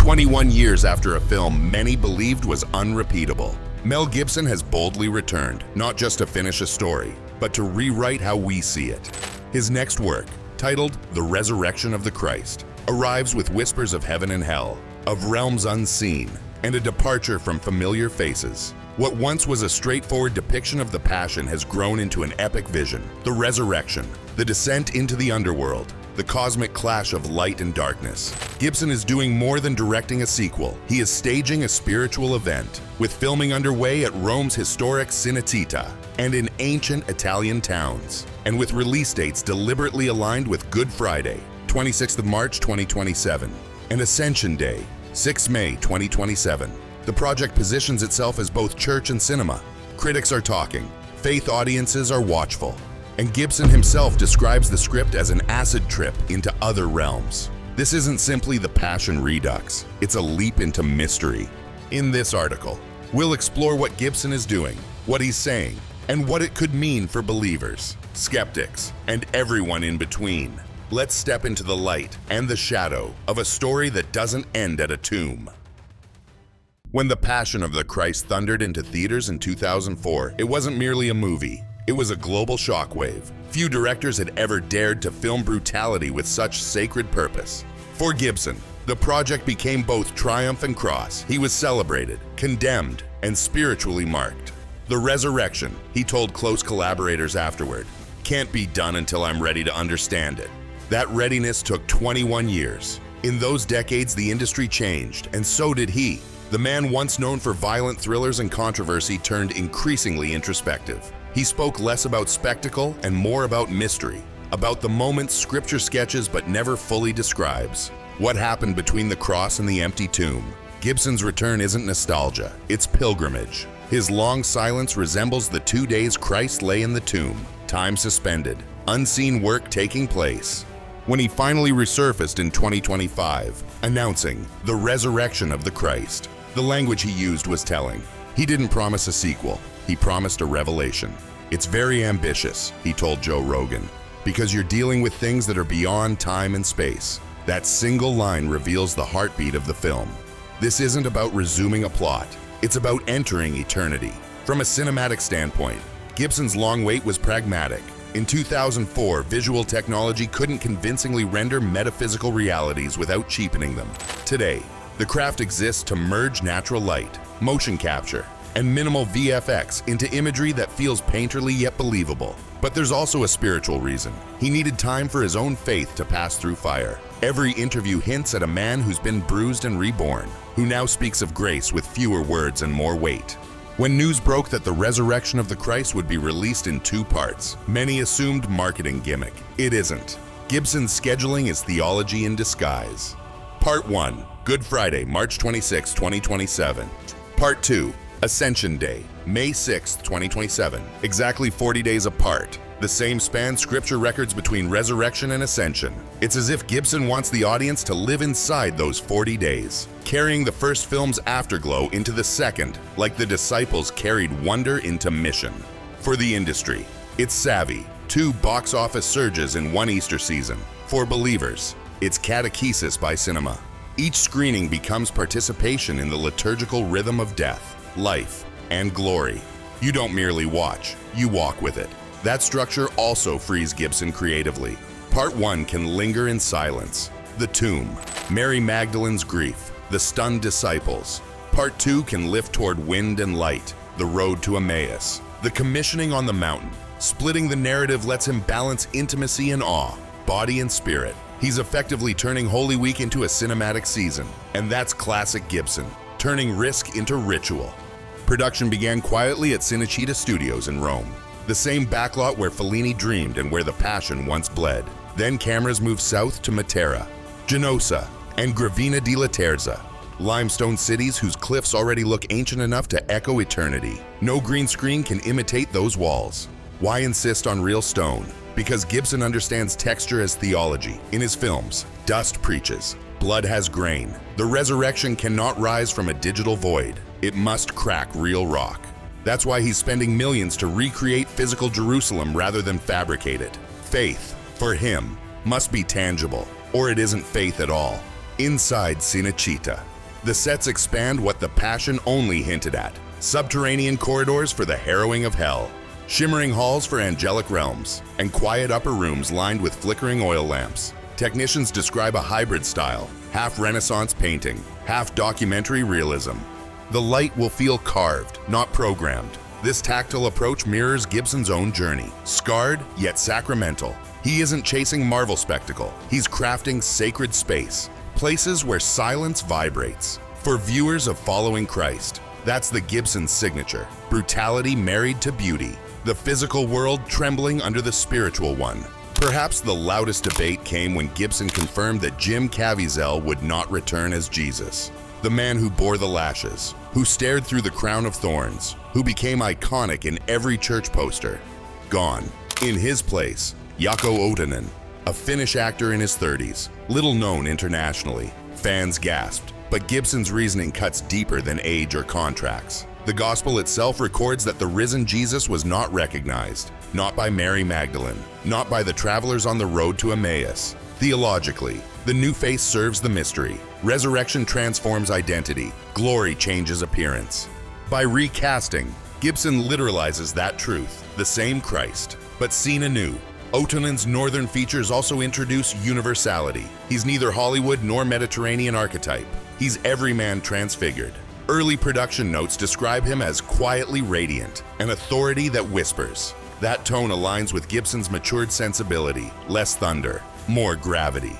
21 years after a film many believed was unrepeatable, Mel Gibson has boldly returned, not just to finish a story, but to rewrite how we see it. His next work, titled The Resurrection of the Christ, arrives with whispers of heaven and hell, of realms unseen, and a departure from familiar faces. What once was a straightforward depiction of the Passion has grown into an epic vision. The resurrection, the descent into the underworld, the cosmic clash of light and darkness. Gibson is doing more than directing a sequel. He is staging a spiritual event, with filming underway at Rome's historic Cinecittà and in ancient Italian towns, and with release dates deliberately aligned with Good Friday, 26th of March 2027, and Ascension Day, 6 May 2027. The project positions itself as both church and cinema. Critics are talking, faith audiences are watchful, and Gibson himself describes the script as an acid trip into other realms. This isn't simply the Passion Redux, it's a leap into mystery. In this article, we'll explore what Gibson is doing, what he's saying, and what it could mean for believers, skeptics, and everyone in between. Let's step into the light and the shadow of a story that doesn't end at a tomb. When The Passion of the Christ thundered into theaters in 2004, it wasn't merely a movie. It was a global shockwave. Few directors had ever dared to film brutality with such sacred purpose. For Gibson, the project became both triumph and cross. He was celebrated, condemned, and spiritually marked. The resurrection, he told close collaborators afterward, can't be done until I'm ready to understand it. That readiness took 21 years. In those decades, the industry changed, and so did he. The man once known for violent thrillers and controversy turned increasingly introspective. He spoke less about spectacle and more about mystery, about the moments Scripture sketches but never fully describes. What happened between the cross and the empty tomb? Gibson's return isn't nostalgia, it's pilgrimage. His long silence resembles the 2 days Christ lay in the tomb, time suspended, unseen work taking place. When he finally resurfaced in 2025, announcing the resurrection of the Christ, the language he used was telling. He didn't promise a sequel, he promised a revelation. It's very ambitious, he told Joe Rogan, because you're dealing with things that are beyond time and space. That single line reveals the heartbeat of the film. This isn't about resuming a plot, it's about entering eternity. From a cinematic standpoint, Gibson's long wait was pragmatic. In 2004, visual technology couldn't convincingly render metaphysical realities without cheapening them. Today, the craft exists to merge natural light, motion capture, and minimal VFX into imagery that feels painterly yet believable. But there's also a spiritual reason. He needed time for his own faith to pass through fire. Every interview hints at a man who's been bruised and reborn, who now speaks of grace with fewer words and more weight. When news broke that The Resurrection of the Christ would be released in 2 parts, many assumed marketing gimmick. It isn't. Gibson's scheduling is theology in disguise. Part 1, Good Friday, March 26, 2027. Part 2, Ascension Day, May 6, 2027, exactly 40 days apart. The same span Scripture records between resurrection and ascension. It's as if Gibson wants the audience to live inside those 40 days, carrying the first film's afterglow into the second, like the disciples carried wonder into mission. For the industry, it's savvy. 2 box office surges in 1 Easter season. For believers, it's catechesis by cinema. Each screening becomes participation in the liturgical rhythm of death, life, and glory. You don't merely watch, you walk with it. That structure also frees Gibson creatively. Part 1 can linger in silence. The tomb, Mary Magdalene's grief, the stunned disciples. Part 2 can lift toward wind and light, the road to Emmaus. The commissioning on the mountain. Splitting the narrative lets him balance intimacy and awe, body and spirit. He's effectively turning Holy Week into a cinematic season. And that's classic Gibson, turning risk into ritual. Production began quietly at Cinecittà Studios in Rome, the same backlot where Fellini dreamed and where the Passion once bled. Then cameras moved south to Matera, Genosa, and Gravina di Laterza, limestone cities whose cliffs already look ancient enough to echo eternity. No green screen can imitate those walls. Why insist on real stone? Because Gibson understands texture as theology. In his films, dust preaches, blood has grain. The resurrection cannot rise from a digital void. It must crack real rock. That's why he's spending millions to recreate physical Jerusalem rather than fabricate it. Faith, for him, must be tangible, or it isn't faith at all. Inside Cinecittà, The sets expand what the Passion only hinted at. Subterranean corridors for the Harrowing of Hell, shimmering halls for angelic realms, and quiet upper rooms lined with flickering oil lamps. Technicians describe a hybrid style, half Renaissance painting, half documentary realism. The light will feel carved, not programmed. This tactile approach mirrors Gibson's own journey, scarred yet sacramental. He isn't chasing Marvel spectacle, he's crafting sacred space, places where silence vibrates. For viewers of Following Christ, that's the Gibson signature, brutality married to beauty, the physical world trembling under the spiritual one. Perhaps the loudest debate came when Gibson confirmed that Jim Caviezel would not return as Jesus. The man who bore the lashes, who stared through the crown of thorns, who became iconic in every church poster. Gone. In his place, Jaakko Ohtonen, a Finnish actor in his 30s, little known internationally. Fans gasped, but Gibson's reasoning cuts deeper than age or contracts. The gospel itself records that the risen Jesus was not recognized, not by Mary Magdalene, not by the travelers on the road to Emmaus. Theologically, the new face serves the mystery. Resurrection transforms identity. Glory changes appearance. By recasting, Gibson literalizes that truth, the same Christ, but seen anew. Ohtonen's northern features also introduce universality. He's neither Hollywood nor Mediterranean archetype. He's everyman transfigured. Early production notes describe him as quietly radiant, an authority that whispers. That tone aligns with Gibson's matured sensibility, less thunder, more gravity.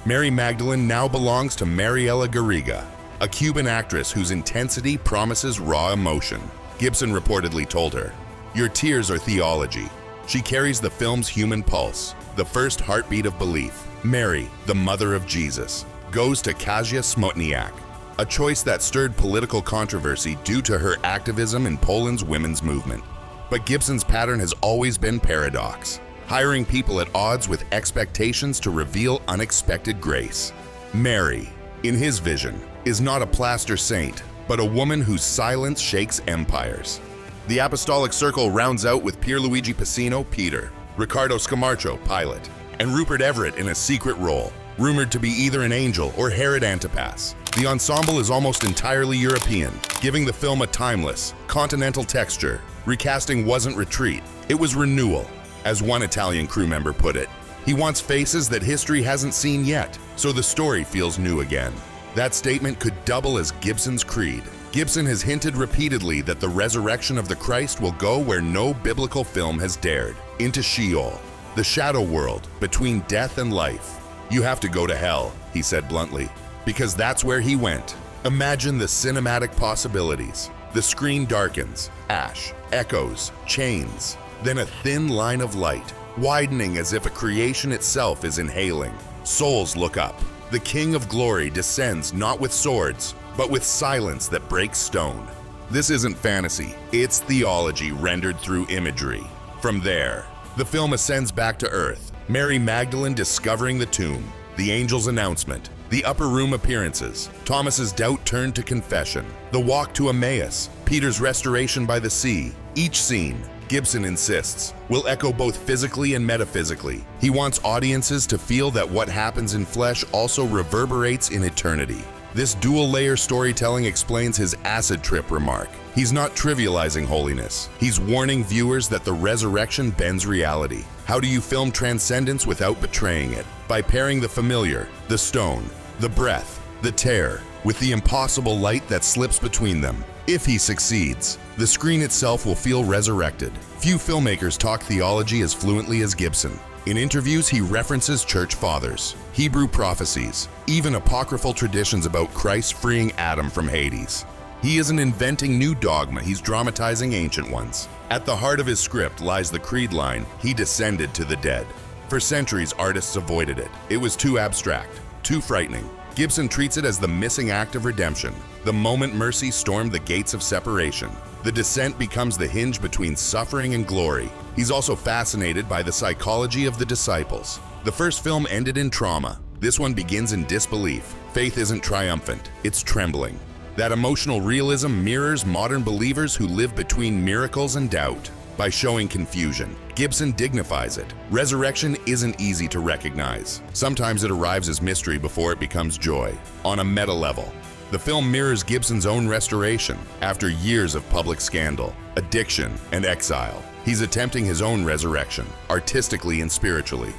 Mary Magdalene now belongs to Mariela Garriga, a Cuban actress whose intensity promises raw emotion. Gibson reportedly told her, "Your tears are theology." She carries the film's human pulse, the first heartbeat of belief. Mary, the mother of Jesus, goes to Kasia Smotniak, a choice that stirred political controversy due to her activism in Poland's women's movement. But Gibson's pattern has always been paradox, hiring people at odds with expectations to reveal unexpected grace. Mary, in his vision, is not a plaster saint, but a woman whose silence shakes empires. The Apostolic Circle rounds out with Pierluigi Pacino, Peter, Riccardo Scamarcio, Pilate, and Rupert Everett in a secret role, rumored to be either an angel or Herod Antipas. The ensemble is almost entirely European, giving the film a timeless, continental texture. Recasting wasn't retreat, it was renewal. As one Italian crew member put it, he wants faces that history hasn't seen yet, so the story feels new again. That statement could double as Gibson's creed. Gibson has hinted repeatedly that the resurrection of the Christ will go where no biblical film has dared, into Sheol, the shadow world between death and life. "You have to go to hell," he said bluntly, because that's where he went. Imagine the cinematic possibilities. The screen darkens, ash, echoes, chains, then a thin line of light, widening as if a creation itself is inhaling. Souls look up. The King of Glory descends not with swords, but with silence that breaks stone. This isn't fantasy, it's theology rendered through imagery. From there, the film ascends back to earth. Mary Magdalene discovering the tomb, the angel's announcement, the upper room appearances, Thomas's doubt turned to confession, the walk to Emmaus, Peter's restoration by the sea. Each scene, Gibson insists, will echo both physically and metaphysically. He wants audiences to feel that what happens in flesh also reverberates in eternity. This dual-layer storytelling explains his acid trip remark. He's not trivializing holiness. He's warning viewers that the resurrection bends reality. How do you film transcendence without betraying it? By pairing the familiar, the stone, the breath, the tear, with the impossible light that slips between them. If he succeeds, the screen itself will feel resurrected. Few filmmakers talk theology as fluently as Gibson. In interviews, he references church fathers, Hebrew prophecies, even apocryphal traditions about Christ freeing Adam from Hades. He isn't inventing new dogma, he's dramatizing ancient ones. At the heart of his script lies the creed line, "He descended to the dead." For centuries, artists avoided it. It was too abstract, too frightening. Gibson treats it as the missing act of redemption. The moment mercy stormed the gates of separation, the descent becomes the hinge between suffering and glory. He's also fascinated by the psychology of the disciples. The first film ended in trauma. This one begins in disbelief. Faith isn't triumphant, it's trembling. That emotional realism mirrors modern believers who live between miracles and doubt. By showing confusion, Gibson dignifies it. Resurrection isn't easy to recognize. Sometimes it arrives as mystery before it becomes joy. On a meta level, The film mirrors Gibson's own restoration after years of public scandal, addiction, and exile. He's attempting his own resurrection, artistically and spiritually.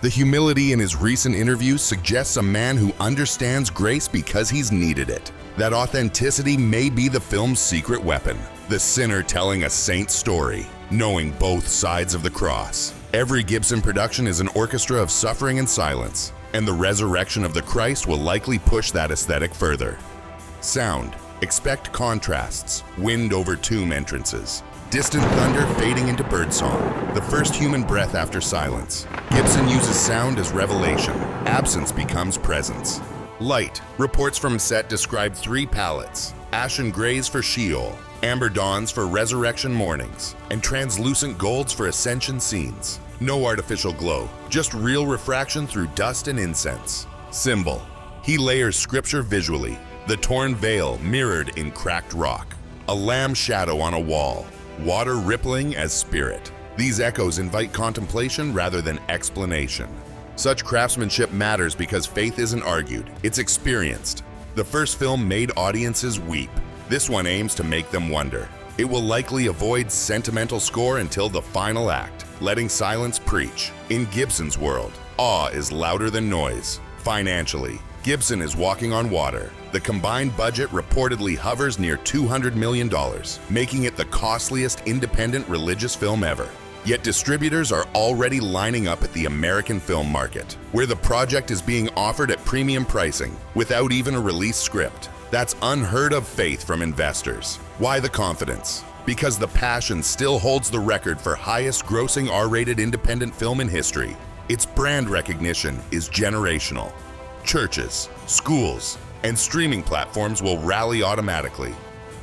The humility in his recent interviews suggests a man who understands grace because he's needed it. That authenticity may be the film's secret weapon, the sinner telling a saint's story, knowing both sides of the cross. Every Gibson production is an orchestra of suffering and silence, and the resurrection of the Christ will likely push that aesthetic further. Sound. Expect contrasts, wind over tomb entrances, distant thunder fading into birdsong, the first human breath after silence. Gibson uses sound as revelation. Absence becomes presence. Light. Reports from set describe 3 palettes: ashen grays for Sheol, amber dawns for resurrection mornings, and translucent golds for ascension scenes. No artificial glow, just real refraction through dust and incense. Symbol. He layers scripture visually, the torn veil mirrored in cracked rock, a lamb shadow on a wall, water rippling as spirit. These echoes invite contemplation rather than explanation. Such craftsmanship matters because faith isn't argued, it's experienced. The first film made audiences weep. This one aims to make them wonder. It will likely avoid sentimental score until the final act, letting silence preach. In Gibson's world, awe is louder than noise. Financially, Gibson is walking on water. The combined budget reportedly hovers near $200 million, making it the costliest independent religious film ever. Yet distributors are already lining up at the American film market, where the project is being offered at premium pricing without even a release script. That's unheard of faith from investors. Why the confidence? Because The Passion still holds the record for highest grossing R-rated independent film in history. Its brand recognition is generational. Churches, schools, and streaming platforms will rally automatically.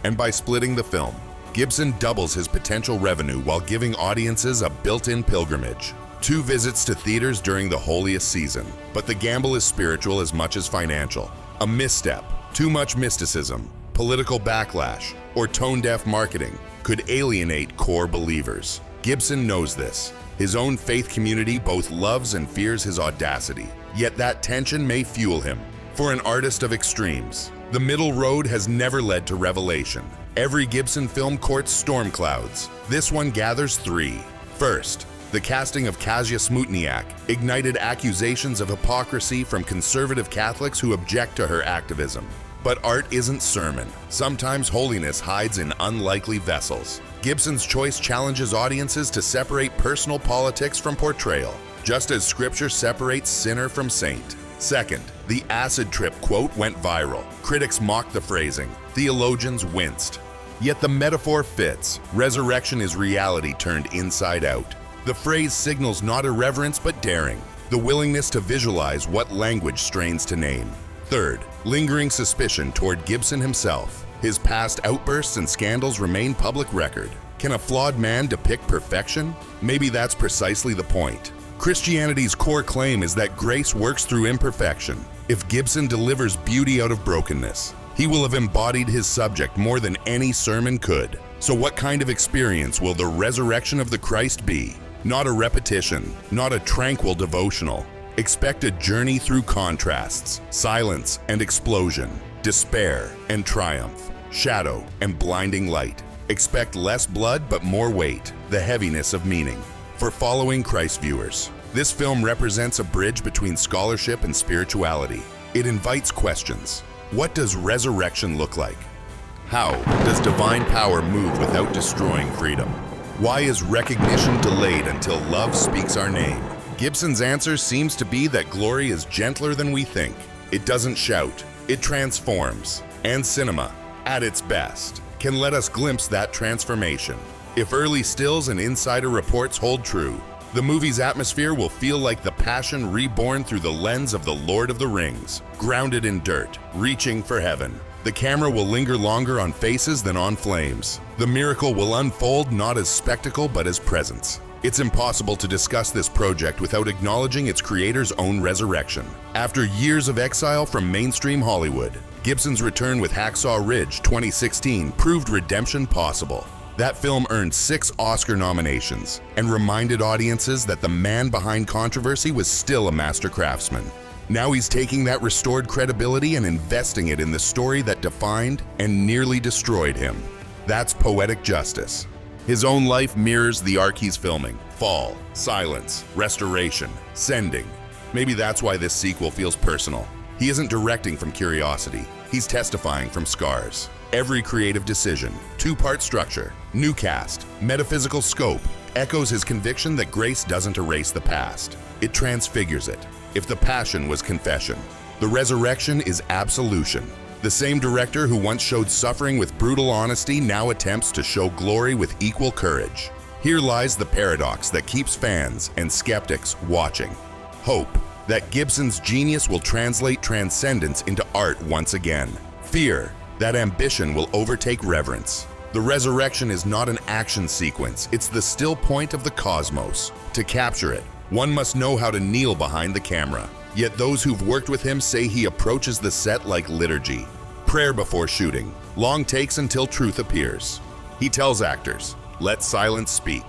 And by splitting the film, Gibson doubles his potential revenue while giving audiences a built-in pilgrimage. 2 visits to theaters during the holiest season. But the gamble is spiritual as much as financial. A misstep, too much mysticism, political backlash, or tone-deaf marketing could alienate core believers. Gibson knows this. His own faith community both loves and fears his audacity. Yet that tension may fuel him. For an artist of extremes, the middle road has never led to revelation. Every Gibson film courts storm clouds. This one gathers 3. First, the casting of Kasia Smutniak ignited accusations of hypocrisy from conservative Catholics who object to her activism. But art isn't sermon. Sometimes holiness hides in unlikely vessels. Gibson's choice challenges audiences to separate personal politics from portrayal, just as scripture separates sinner from saint. Second, the acid trip quote went viral. Critics mocked the phrasing. Theologians winced. Yet the metaphor fits. Resurrection is reality turned inside out. The phrase signals not irreverence but daring, the willingness to visualize what language strains to name. Third, lingering suspicion toward Gibson himself. His past outbursts and scandals remain public record. Can a flawed man depict perfection? Maybe that's precisely the point. Christianity's core claim is that grace works through imperfection. If Gibson delivers beauty out of brokenness, he will have embodied his subject more than any sermon could. So what kind of experience will the resurrection of the Christ be? Not a repetition, not a tranquil devotional. Expect a journey through contrasts, silence and explosion, despair and triumph, shadow and blinding light. Expect less blood but more weight, the heaviness of meaning. For following Christ viewers, this film represents a bridge between scholarship and spirituality. It invites questions. What does resurrection look like? How does divine power move without destroying freedom? Why is recognition delayed until love speaks our name? Gibson's answer seems to be that glory is gentler than we think. It doesn't shout, it transforms. And cinema, at its best, can let us glimpse that transformation. If early stills and insider reports hold true, the movie's atmosphere will feel like the Passion reborn through the lens of the Lord of the Rings, grounded in dirt, reaching for heaven. The camera will linger longer on faces than on flames. The miracle will unfold not as spectacle but as presence. It's impossible to discuss this project without acknowledging its creator's own resurrection. After years of exile from mainstream Hollywood, Gibson's return with Hacksaw Ridge 2016 proved redemption possible. That film earned 6 Oscar nominations and reminded audiences that the man behind controversy was still a master craftsman. Now he's taking that restored credibility and investing it in the story that defined and nearly destroyed him. That's poetic justice. His own life mirrors the arc he's filming. Fall, silence, restoration, sending. Maybe that's why this sequel feels personal. He isn't directing from curiosity. He's testifying from scars. Every creative decision, two-part structure, new cast, metaphysical scope, echoes his conviction that grace doesn't erase the past. It transfigures it. If the passion was confession, the resurrection is absolution. The same director who once showed suffering with brutal honesty now attempts to show glory with equal courage. Here lies the paradox that keeps fans and skeptics watching. Hope that Gibson's genius will translate transcendence into art once again. Fear that ambition will overtake reverence. The resurrection is not an action sequence, it's the still point of the cosmos. To capture it, one must know how to kneel behind the camera. Yet those who've worked with him say he approaches the set like liturgy. Prayer before shooting, long takes until truth appears. He tells actors, let silence speak.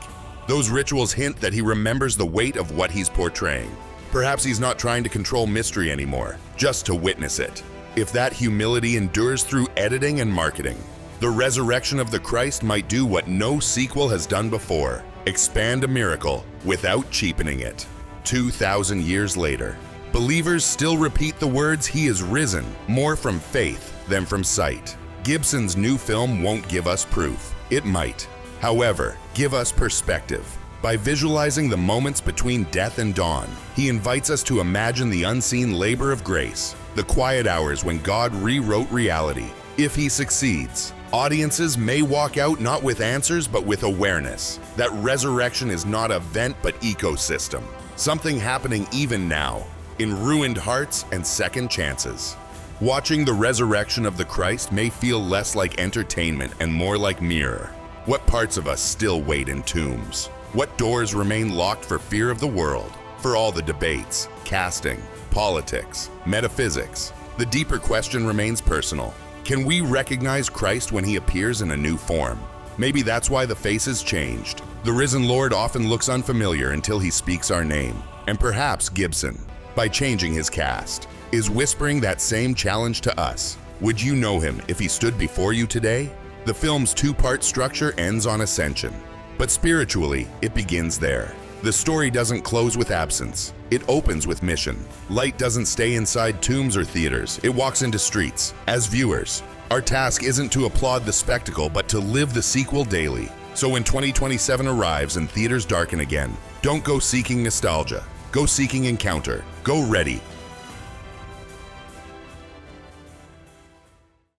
Those rituals hint that he remembers the weight of what he's portraying. Perhaps he's not trying to control mystery anymore, just to witness it. If that humility endures through editing and marketing, the resurrection of the Christ might do what no sequel has done before, expand a miracle without cheapening it. 2,000 years later, believers still repeat the words, he is risen, more from faith than from sight. Gibson's new film won't give us proof. It might, however, give us perspective. By visualizing the moments between death and dawn, he invites us to imagine the unseen labor of grace, the quiet hours when God rewrote reality. If he succeeds, audiences may walk out not with answers but with awareness that resurrection is not a event but ecosystem, something happening even now, in ruined hearts and second chances. Watching the resurrection of the Christ may feel less like entertainment and more like mirror. What parts of us still wait in tombs? What doors remain locked for fear of the world? For all the debates, casting, politics, metaphysics, the deeper question remains personal. Can we recognize Christ when he appears in a new form? Maybe that's why the faces changed. The risen Lord often looks unfamiliar until he speaks our name. And perhaps Gibson, by changing his cast, is whispering that same challenge to us. Would you know him if he stood before you today? The film's two-part structure ends on Ascension, but spiritually, it begins there. The story doesn't close with absence. It opens with mission. Light doesn't stay inside tombs or theaters. It walks into streets. As viewers, our task isn't to applaud the spectacle, but to live the sequel daily. So when 2027 arrives and theaters darken again, don't go seeking nostalgia. Go seeking encounter. Go ready